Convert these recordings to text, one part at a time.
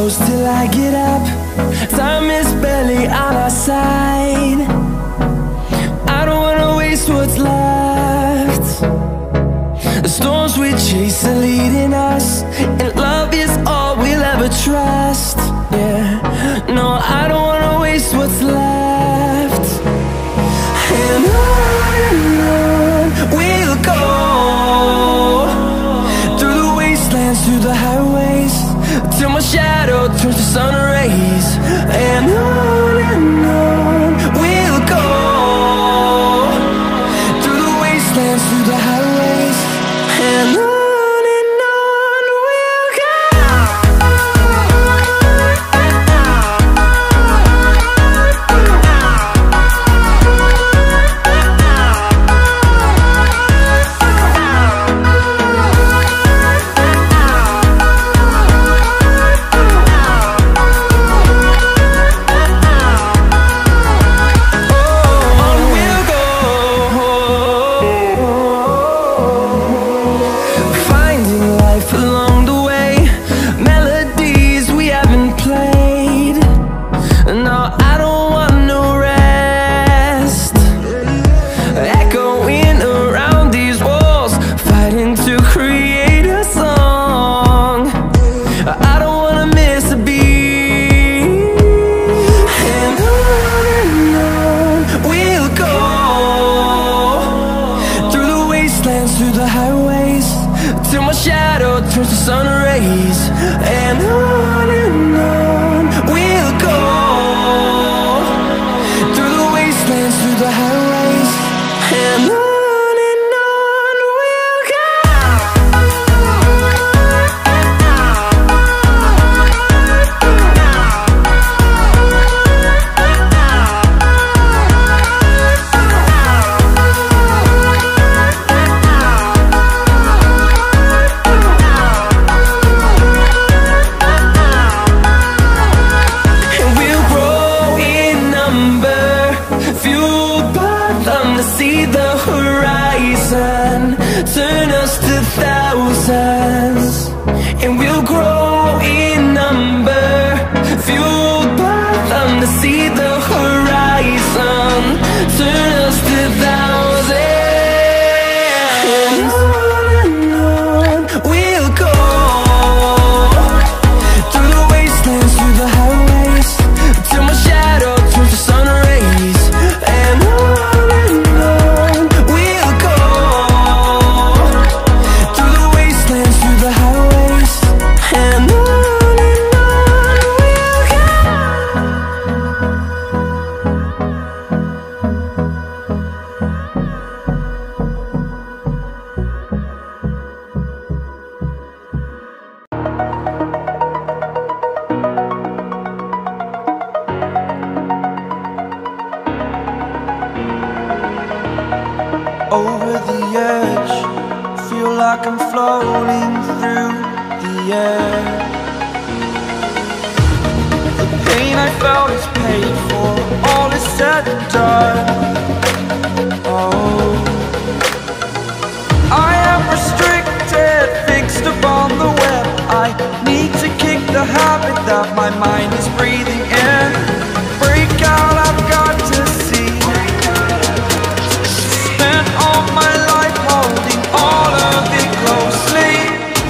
close till I get up. Time is barely on our side. I don't wanna waste what's left. The storms we chase are leading us, and love is all we'll ever trust. Yeah, no, I don't wanna waste what's left. And on we'll go, through the wastelands, through the highways, till my shadow turns to sun rays. And on we'll go, through the wastelands, through the highways, and on we'll go. Through the highways, till my shadow turns to sun rays. And on we'll go, through the wastelands, through the highways, and on we'll go. See the horizon, turn us to thousands, and we'll grow in number, fueled by them. To see the horizon, turn us to thousands, and on we'll go, through the wastelands, through the highways, till my shadow turns to sun rays. And over the edge, feel like I'm floating through the air. The pain I felt is paid for, all is said and done. Oh, I am restricted, fixed upon the web. I need to kick the habit that my mind is breathing in. Break out, I've got to see. Spent all my life holding all of it closely.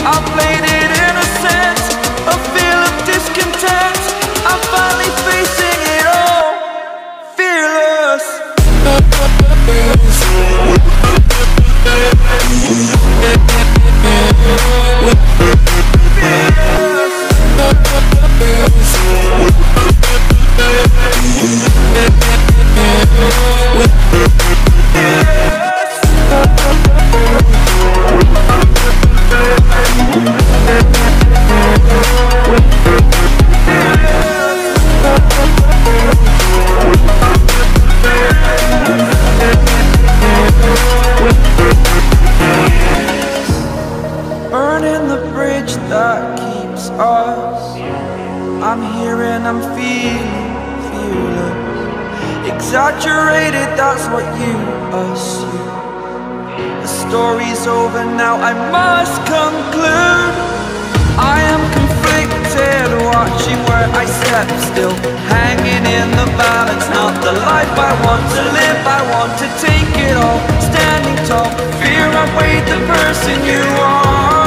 I played it innocent, a feel of discontent. I'm finally facing it all, fearless. Burning the bridge that keeps us. I'm here and I'm feeling fearless. Exaggerated, that's what you assume. The story's over now, I must conclude. I am conflicted. watching where I step, still hanging in the balance. Not the life I want to live, I want to take it all. Standing tall, fear I've weighed the person you are.